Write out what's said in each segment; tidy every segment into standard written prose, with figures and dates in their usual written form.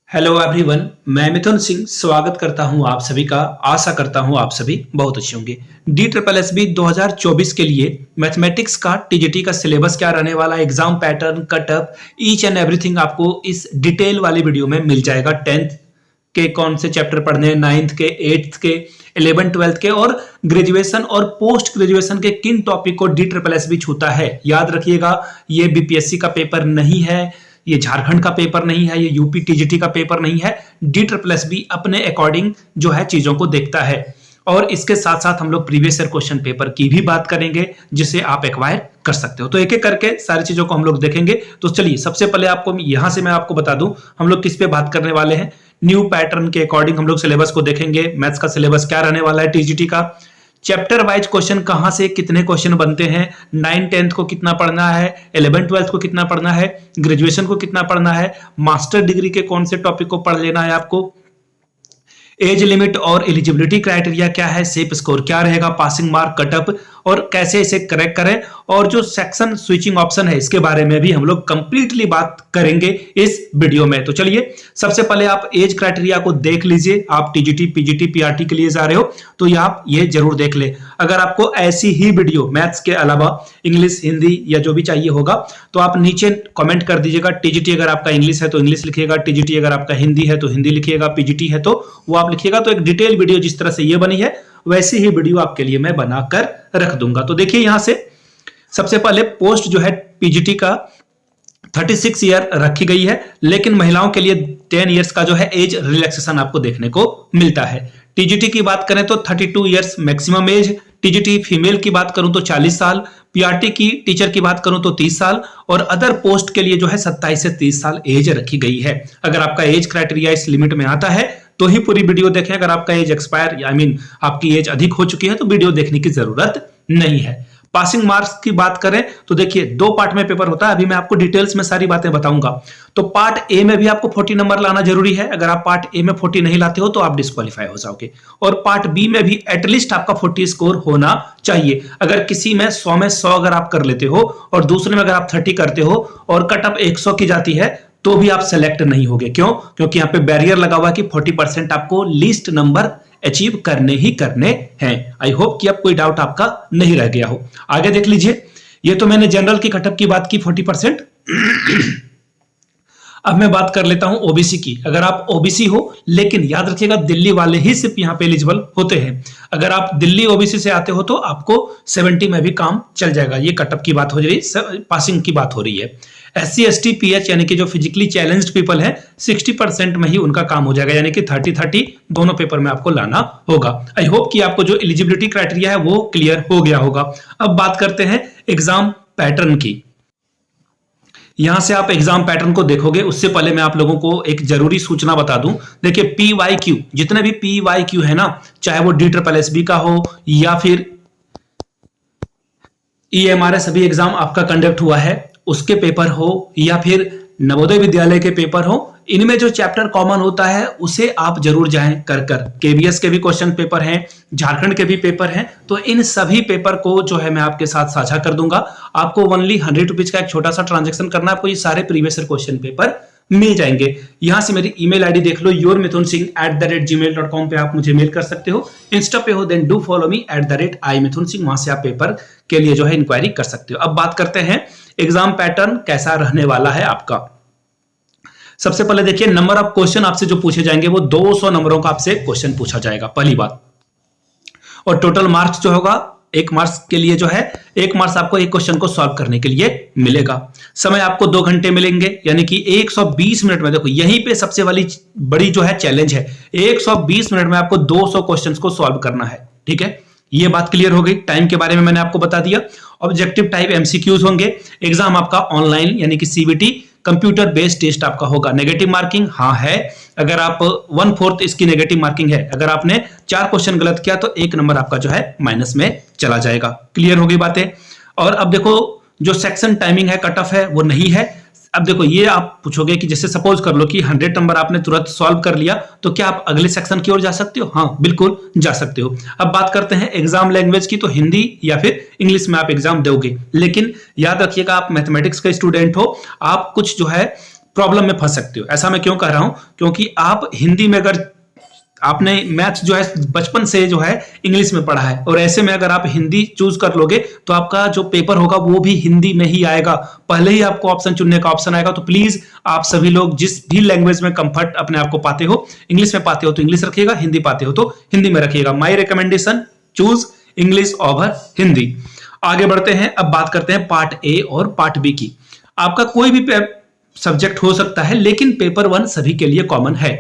Hello everyone, मैं मिथुन सिंह स्वागत करता हूं आप सभी का। आशा करता हूं आप सभी बहुत अच्छे होंगे। DSSB 2024 के लिए मैथमेटिक्स का टीजीटी का सिलेबस क्या रहने वाला है, exam pattern, cutoff, each and everything आपको इस डिटेल वाली वीडियो में मिल जाएगा। 10th के कौन से चैप्टर पढ़ने हैं, 9th के, 8th के, 11th 12th के और ग्रेजुएशन और पोस्ट ग्रेजुएशन के किन टॉपिक को DSSB छूता है। याद रखिएगा, ये बीपीएससी का पेपर नहीं है, ये झारखंड का पेपर नहीं है, ये यूपी टीजीटी का पेपर नहीं है। DSSB अपने अकॉर्डिंग जो है चीजों को देखता है और इसके साथ साथ हम लोग प्रीवियस ईयर क्वेश्चन पेपर की भी बात करेंगे जिसे आप एक्वायर कर सकते हो। तो एक एक करके सारी चीजों को हम लोग देखेंगे। तो चलिए, सबसे पहले आपको यहां से मैं आपको बता दूं हम लोग किस पे बात करने वाले हैं। न्यू पैटर्न के अकॉर्डिंग हम लोग सिलेबस को देखेंगे। मैथ्स का सिलेबस क्या रहने वाला है टीजीटी का, चैप्टर वाइज क्वेश्चन कहां से कितने क्वेश्चन बनते हैं, 9 10th को कितना पढ़ना है, 11 12th को कितना पढ़ना है, ग्रेजुएशन को कितना पढ़ना है, मास्टर डिग्री के कौन से टॉपिक को पढ़ लेना है आपको, एज लिमिट और एलिजिबिलिटी क्राइटेरिया क्या है, सेफ स्कोर क्या रहेगा, पासिंग मार्क, कटअप और कैसे इसे करेक्ट करें, और जो सेक्शन स्विचिंग ऑप्शन है इसके बारे में भी हम लोग कंप्लीटली बात करेंगे इस वीडियो में। तो चलिए, सबसे पहले आप एज क्राइटेरिया को देख लीजिए। आप टीजीटी, पीजीटी, पीआरटी के लिए जा रहे हो तो आप ये जरूर देख ले। अगर आपको ऐसी ही वीडियो मैथ्स के अलावा इंग्लिश, हिंदी या जो भी चाहिए होगा तो आप नीचे कमेंट कर दीजिएगा। टीजीटी अगर आपका इंग्लिश है तो इंग्लिश लिखिएगा, टीजीटी अगर आपका हिंदी है तो हिंदी लिखिएगा, पीजीटी है तो वो आप लिखिएगा। तो एक डिटेल वीडियो जिस तरह से ये बनी है वैसी ही वीडियो आपके लिए मैं बनाकर रख दूंगा। तो देखिए, यहां से सबसे पहले पोस्ट जो है पीजीटी का 36 ईयर रखी गई है, लेकिन महिलाओं के लिए 10 इयर्स का जो है एज रिलैक्सेशन आपको देखने को मिलता है। टीजीटी की बात करें तो 32 years maximum age, TGT female की बात करूं तो 40 साल, पीआरटी की टीचर की बात करूं तो 30 साल और अदर पोस्ट के लिए जो है 27 से 30 साल एज रखी गई है। अगर आपका एज क्राइटेरिया इस लिमिट में आता है तो ही पूरी वीडियो देखें। अगर आपका एज एक्सपायर आपकी एज अधिक हो चुकी है तो वीडियो देखने की जरूरत नहीं है। पासिंग मार्क्स की बात करें तो देखिए, 2 पार्ट में पेपर होता है। अभी मैं आपको डिटेल्स में सारी बातें बताऊंगा। तो पार्ट ए में भी आपको 40 नंबर लाना जरूरी है। अगर आप पार्ट ए में 40 नहीं लाते हो तो आप डिस्क्वालीफाई हो जाओगे। और पार्ट बी में भी एटलीस्ट आपका 40 स्कोर होना चाहिए। अगर किसी में 100 में 100 अगर आप कर लेते हो और दूसरे में अगर आप 30 करते हो और कटअप 100 की जाती है तो भी आप सेलेक्ट नहीं होगे। क्यों? क्योंकि यहां पे बैरियर लगा हुआ है कि 40% आपको लीस्ट नंबर अचीव करने ही करने हैं। आई होप कि अब कोई डाउट आपका नहीं रह गया हो। आगे देख लीजिए, ये तो मैंने जनरल की कटअप की बात की 40%। अब मैं बात कर लेता हूं ओबीसी की। अगर आप ओबीसी हो, लेकिन याद रखिएगा दिल्ली वाले ही सिर्फ यहां पे एलिजिबल होते हैं। अगर आप दिल्ली ओबीसी से आते हो तो आपको 70 में भी काम चल जाएगा। ये कटअप की बात हो रही है, पासिंग की बात हो रही है। SC ST PH यानी कि जो फिजिकली चैलेंज्ड पीपल है 60% में ही उनका काम हो जाएगा, यानी कि 30-30 दोनों पेपर में आपको लाना होगा। आई होप कि आपको जो एलिजिबिलिटी क्राइटेरिया है वो क्लियर हो गया होगा। अब बात करते हैं एग्जाम पैटर्न की। यहां से आप एग्जाम पैटर्न को देखोगे, उससे पहले मैं आप लोगों को एक जरूरी सूचना बता दूं। देखिए, PYQ, जितने भी PYQ है ना, चाहे वो DSSB का हो या फिर EMRS अभी एग्जाम आपका कंडक्ट हुआ है उसके पेपर हो या फिर नवोदय विद्यालय के पेपर हो, इनमें जो चैप्टर कॉमन होता है उसे आप जरूर जाएं कर KVS के भी क्वेश्चन पेपर हैं, झारखंड के भी पेपर हैं। तो इन सभी पेपर को जो है मैं आपके साथ साझा कर दूंगा। आपको ओनली 100 रुपीज का एक छोटा सा ट्रांजेक्शन करना है, आपको ये सारे प्रीवियस ईयर क्वेश्चन पेपर मिल जाएंगे। यहां से मेरी ईमेल आईडी देख लो, yourmithunsinh@gmail.com पे आप मुझे मेल कर सकते हो। इंस्टा पे हो then do follow me @imithunsinh, वहां से आप पेपर के लिए जो है इंक्वायरी कर सकते हो। अब बात करते हैं एग्जाम पैटर्न कैसा रहने वाला है आपका। सबसे पहले देखिए, नंबर ऑफ क्वेश्चन आपसे जो पूछे जाएंगे वो 200 नंबरों का आपसे क्वेश्चन पूछा जाएगा, पहली बात। और टोटल मार्क्स जो होगा 1 मार्क्स के लिए जो है 1 मार्क्स आपको एक क्वेश्चन को सॉल्व करने के लिए मिलेगा। समय आपको 2 घंटे मिलेंगे, यानी कि 120 मिनट में। देखो, यहीं पे सबसे बड़ी जो है चैलेंज है, 120 मिनट में आपको 200 क्वेश्चन को सॉल्व करना है। ठीक है, ये बात क्लियर हो गई। टाइम के बारे में मैंने आपको बता दिया। ऑब्जेक्टिव टाइप MCQs होंगे। एग्जाम आपका ऑनलाइन यानी कि CBT कंप्यूटर बेस्ड टेस्ट आपका होगा। नेगेटिव मार्किंग हाँ है, अगर आप 1/4 इसकी नेगेटिव मार्किंग है। अगर आपने 4 क्वेश्चन गलत किया तो 1 नंबर आपका जो है माइनस में चला जाएगा। क्लियर हो गई बातें। और अब देखो, जो सेक्शन टाइमिंग है, कट ऑफ है, वो नहीं है। अब देखो, ये आप पूछोगे कि जैसे सपोज कर लो कि 100 नंबर आपने तुरंत सॉल्व कर लिया तो क्या आप अगले सेक्शन की ओर जा सकते हो? हाँ, बिल्कुल जा सकते हो। अब बात करते हैं एग्जाम लैंग्वेज की, तो हिंदी या फिर इंग्लिश में आप एग्जाम दोगे। लेकिन याद रखिएगा, आप मैथमेटिक्स के स्टूडेंट हो, आप कुछ जो है प्रॉब्लम में फंस सकते हो। ऐसा मैं क्यों कह रहा हूं, क्योंकि आप हिंदी में अगर आपने मैथ्स जो है बचपन से जो है इंग्लिश में पढ़ा है, और ऐसे में अगर आप हिंदी चूज कर लोगे तो आपका जो पेपर होगा वो भी हिंदी में ही आएगा, पहले ही आपको ऑप्शन चुनने का ऑप्शन आएगा। तो प्लीज आप सभी लोग जिस भी लैंग्वेज में कंफर्ट अपने आप को पाते हो, इंग्लिश में पाते हो तो इंग्लिश रखिएगा, हिंदी पाते हो तो हिंदी में रखिएगा। My recommendation, choose English over Hindi. आगे बढ़ते हैं, अब बात करते हैं पार्ट ए और पार्ट बी की। आपका कोई भी सब्जेक्ट हो सकता है, लेकिन पेपर 1 सभी के लिए कॉमन है।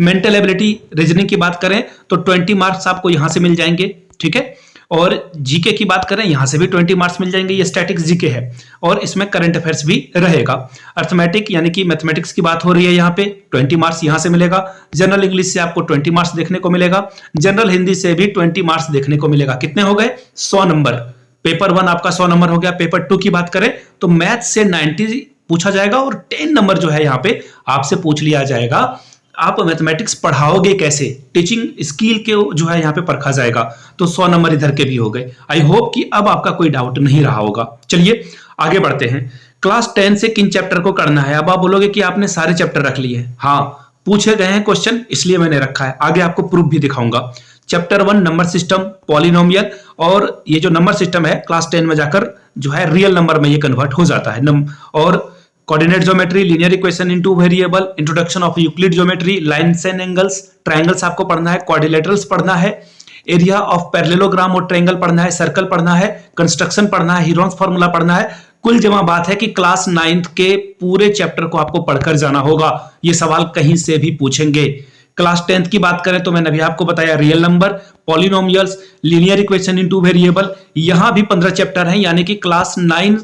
मेंटल एबिलिटी रीजनिंग की बात करें तो 20 मार्क्स आपको यहां से मिल जाएंगे, ठीक है। और जीके की बात करें यहां से भी 20 मार्क्स मिल जाएंगे, ये स्टैटिक्स जीके है और इसमें करंट अफेयर्स भी रहेगा। अर्थमेटिक यानी कि मैथमेटिक्स की बात हो रही है, यहाँ पे 20 मार्क्स यहां से मिलेगा। जनरल इंग्लिश से आपको 20 मार्क्स देखने को मिलेगा, जनरल हिंदी से भी 20 मार्क्स देखने को मिलेगा। कितने हो गए? 100 नंबर। पेपर 1 आपका 100 नंबर हो गया। पेपर 2 की बात करें तो मैथ से 90 पूछा जाएगा और 10 नंबर जो है यहाँ पे आपसे पूछ लिया जाएगा, आप मैथमेटिक्स पढ़ाओगे कैसे, टीचिंग स्किल के जो है यहाँ पे परखा जाएगा। तो 100 नंबर इधर के भी हो गए। आई होप कि अब आपका कोई डाउट नहीं रहा होगा। चलिए आगे बढ़ते हैं। क्लास 10 से किन चैप्टर को करना है? अब आप बोलोगे कि आपने सारे चैप्टर रख लिए हैं। हाँ, पूछे गए हैं क्वेश्चन, इसलिए मैंने रखा है। आगे आपको प्रूफ भी दिखाऊंगा। चैप्टर 1 नंबर सिस्टम, पॉलिनोमियल, और ये जो नंबर सिस्टम है क्लास 10 में जाकर जो है रियल नंबर में ये कन्वर्ट हो जाता है। और coordinate geometry, linear equation into variable, introduction of Euclid geometry, lines and angles, triangles आपको पढ़ना है, क्वाड्रिलेटरल्स पढ़ना है, एरिया ऑफ पैरेललोग्राम और ट्रायंगल पढ़ना है, सर्कल पढ़ना है, कंस्ट्रक्शन पढ़ना है, हीरोन्स फार्मूला पढ़ना है। कुल जमा बात है कि क्लास 9th के पूरे चैप्टर को आपको पढ़कर जाना होगा। ये सवाल कहीं से भी पूछेंगे। क्लास 10th की बात करें तो मैंने अभी आपको बताया real number, polynomials, linear equation into variable, यहां भी 15 चैप्टर हैं, यानी कि क्लास 9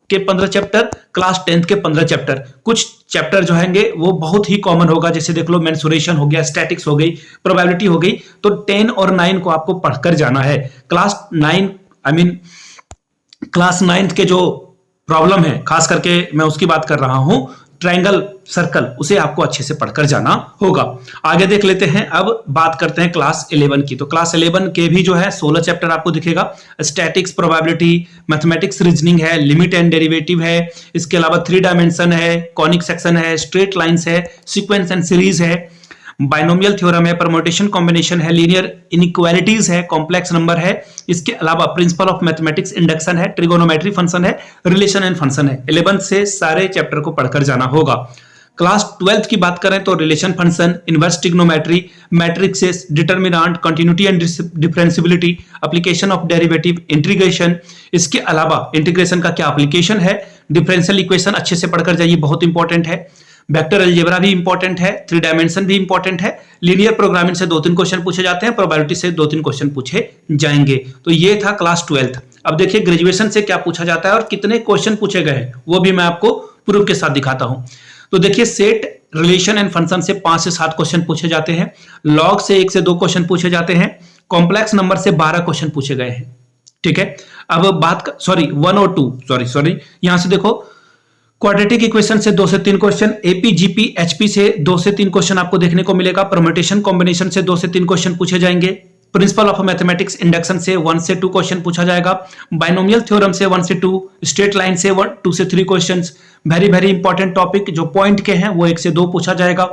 के 15 चैप्टर, क्लास 10th के 15 चैप्टर। कुछ चैप्टर जो हैंगे वो बहुत ही कॉमन होगा, जैसे देख लो मेंसुरेशन हो गया, स्टैटिक्स हो गई, प्रोबेबिलिटी हो गई। तो 10 और 9 को आपको पढ़कर जाना है। क्लास 9th के जो प्रॉब्लम है, खास करके मैं उसकी बात कर रहा हूं, ट्रायंगल, सर्कल, उसे आपको अच्छे से पढ़कर जाना होगा। आगे देख लेते हैं। अब बात करते हैं क्लास 11 की। तो क्लास 11 के भी जो है 16 चैप्टर आपको दिखेगा। स्टैटिक्स, प्रोबेबिलिटी, मैथमेटिक्स रीजनिंग है, लिमिट एंड डेरिवेटिव है, इसके अलावा 3 डायमेंशन है, कॉनिक सेक्शन है, स्ट्रेट लाइंस है, सीक्वेंस एंड सीरीज है, बाइनोमियल थ्योरम है, परम्यूटेशन कॉम्बिनेशन है, लीनियर इनइक्वालिटीज है, कॉम्प्लेक्स नंबर है, इसके अलावा प्रिंसिपल ऑफ मैथमेटिक्स, इंडक्शन है, ट्रिगोनोमेट्री फंक्शन है, रिलेशन एंड फंक्शन है। 11 से सारे चैप्टर को पढ़कर जाना होगा। क्लास 12 की बात करें तो relation function, inverse trigonometry, matrixes, determinant, continuity and differentiability, application of derivative, integration, इसके अलावा इंटीग्रेशन का क्या एप्लीकेशन है, डिफरेंशियल इक्वेशन अच्छे से पढ़कर जाइए, बहुत इंपॉर्टेंट है। वेक्टर अलजेब्रा भी इंपॉर्टेंट है, 3 डायमेंशन भी इंपॉर्टेंट है, लीनियर प्रोग्रामिंग से 2-3 क्वेश्चन पूछे जाते हैं, प्रोबेबिलिटी से 2-3 क्वेश्चन पूछे जाएंगे। तो ये था क्लास 12। अब देखिए ग्रेजुएशन से क्या पूछा जाता है और कितने क्वेश्चन पूछे गए हैं, वो भी मैं आपको प्रूफ के साथ दिखाता हूं। तो देखिए सेट, रिलेशन एंड फंक्शन से 5 से 7 क्वेश्चन पूछे जाते हैं, लॉग से 1 से 2 क्वेश्चन पूछे जाते हैं, कॉम्प्लेक्स नंबर से 12 क्वेश्चन पूछे गए हैं, ठीक है। अब बात 1 और 2 यहां से देखो, क्वाड्रेटिक इक्वेशन से 2 से 3 क्वेश्चन, एपी, जीपी, एचपी से 2 से 3 क्वेश्चन आपको देखने को मिलेगा, परम्यूटेशन कॉम्बिनेशन से 2 से 3 क्वेश्चन पूछे जाएंगे, प्रिंसिपल ऑफ मैथमेटिक्स, इंडक्शन से 1 से 2 क्वेश्चन पूछा जाएगा, बाइनोमियल थ्योरम से 1 से 2, स्ट्रेट लाइन से 2 से 3 क्वेश्चंस, वेरी इंपॉर्टेंट टॉपिक जो पॉइंट के हैं वो 1 से 2 पूछा जाएगा,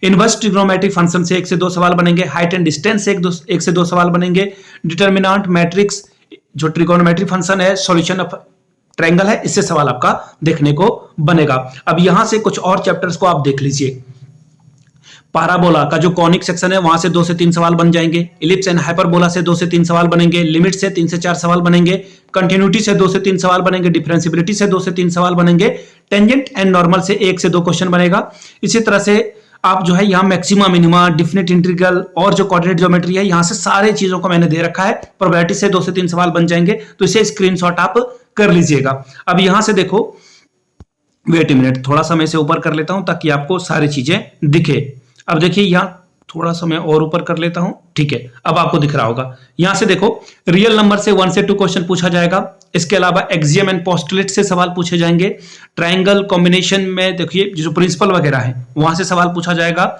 इनवर्स ट्रिग्नोमेट्रिक फंक्शन से 1 से 2 सवाल बनेंगे, हाइट एंड डिस्टेंस से 1 से 2 सवाल बनेंगे, डिटर्मिनेंट, मैट्रिक्स जो ट्रिगोनोमेट्रिक फंक्शन है, सॉल्यूशन ऑफ ट्रायंगल है, इससे सवाल आपका देखने को बनेगा। अब यहां से कुछ और चैप्टर्स को आप देख लीजिए। पाराबोला का जो कॉनिक सेक्शन है वहां से 2 से 3 सवाल बन जाएंगे, इलिप्स एंड हाइपरबोला से 2 से 3 सवाल बनेंगे, लिमिट से 3 से 4 सवाल बनेंगे, कंटिन्यूटी से 2 से 3 सवाल बनेंगे, डिफरेंशियबिलिटी से 2 से 3 सवाल बनेंगे, टेंजेंट एंड नॉर्मल से 1 से 2 क्वेश्चन बनेगा। इसी तरह से आप जो है यहाँ मैक्सिमा, मिनिमा, डिफिनिट इंटीग्रल और जो कोऑर्डिनेट ज्योमेट्री है, यहाँ से सारे चीजों को मैंने दे रखा है। प्रोबेबिलिटी से 2 से 3 सवाल बन जाएंगे, तो इसे स्क्रीनशॉट आप कर लीजिएगा। अब यहां से देखो, वेट मिनट, थोड़ा सा मैं इसे ऊपर कर लेता हूं ताकि आपको सारी चीजें दिखे। अब देखिए यहां थोड़ा सा मैं और ऊपर कर लेता हूं, ठीक है, अब आपको दिख रहा होगा। यहां से देखो, रियल नंबर से 1 से 2 क्वेश्चन पूछा जाएगा, इसके अलावा एक्सियम एंड पोस्टुलेट से सवाल पूछे जाएंगे, ट्रायंगल कॉम्बिनेशन में देखिए जो प्रिंसिपल वगैरह है वहां से सवाल पूछा जाएगा,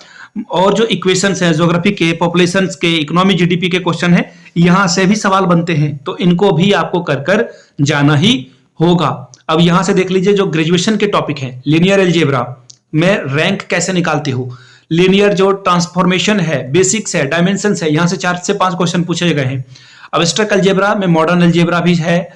और जो इक्वेशंस हैं, ज्योग्राफी के, पॉपुलेशंस के, इकोनॉमी, जीडीपी के क्वेश्चन है, यहां से भी सवाल बनते हैं, तो इनको भी आपको कर जाना ही होगा। अब यहां से देख लीजिए जो ग्रेजुएशन के टॉपिक हैं, लीनियर अलजेब्रा, में रैंक कैसे निकालते हो। लीनियर जो ट्रांसफॉर्मेशन है, बेसिक्स है, डायमेंशंस है, यहां से 4 से 5 क्वेश्चन पूछे गए हैं। अब्स्ट्रैक्ट अलजेब्रा में मॉडर्न अलजेब्रा भी है,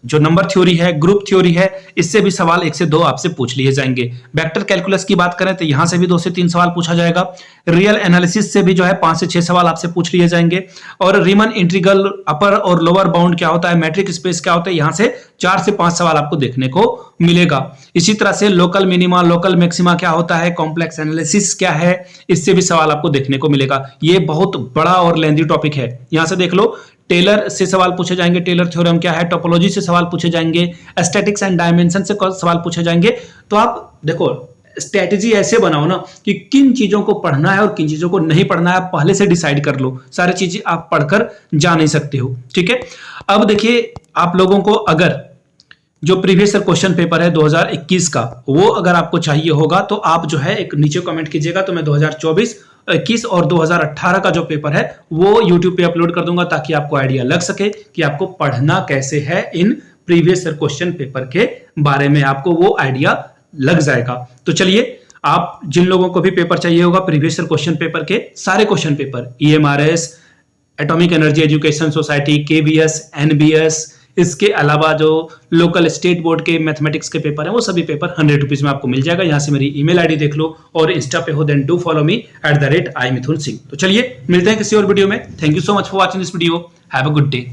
जो नंबर थ्योरी है, ग्रुप थ्योरी है, इससे भी सवाल 1 से 2 आपसे पूछ लिए जाएंगे। वेक्टर कैलकुलस की बात करें तो यहां से भी 2 से 3 सवाल पूछा जाएगा। रियल एनालिसिस से भी जो है 5 से 6 सवाल आपसे पूछ लिए जाएंगे। और रीमन इंटीग्रल, अपर और लोअर बाउंड क्या होता है, मैट्रिक स्पेस क्या होता है, यहां से 4 से 5 सवाल आपको देखने को मिलेगा। इसी तरह से लोकल मिनिमा, लोकल मैक्सिमा क्या होता है, कॉम्प्लेक्स एनालिसिस क्या है, इससे भी सवाल आपको देखने को मिलेगा। ये बहुत बड़ा और लेंथी टॉपिक है। यहां से देख लो, टेलर से सवाल पूछे जाएंगे, टेलर थ्योरम क्या है, टोपोलॉजी से सवाल पूछे जाएंगे, एस्थेटिक्स एंड डायमेंशन से सवाल पूछे जाएंगे। तो आप देखो, स्ट्रेटेजी ऐसे बनाओ ना कि किन चीजों को पढ़ना है और किन चीजों को नहीं पढ़ना है, आप पहले से डिसाइड कर लो। सारी चीजें आप पढ़कर जा नहीं सकते हो, ठीक है। अब देखिए, आप लोगों को अगर जो प्रीवियस क्वेश्चन पेपर है 2021 का, वो अगर आपको चाहिए होगा तो आप जो है एक नीचे कमेंट कीजिएगा, तो मैं 2024, 21 और 2018 का जो पेपर है वो YouTube पे अपलोड कर दूंगा, ताकि आपको आइडिया लग सके कि आपको पढ़ना कैसे है। इन प्रीवियस क्वेश्चन पेपर के बारे में आपको वो आइडिया लग जाएगा। तो चलिए, आप जिन लोगों को भी पेपर चाहिए होगा प्रीवियस क्वेश्चन पेपर के, सारे question paper, EMRS, atomic energy education society, KBS, NBS, इसके अलावा जो लोकल स्टेट बोर्ड के मैथमेटिक्स के पेपर हैं, वो सभी पेपर 100 रुपीज में आपको मिल जाएगा। यहां से मेरी ईमेल आईडी देख लो, और इंस्टा पे हो then do follow me @i Mithun Singh. तो चलिए, मिलते हैं किसी और वीडियो में। Thank you so much for watching this video. Have a good day.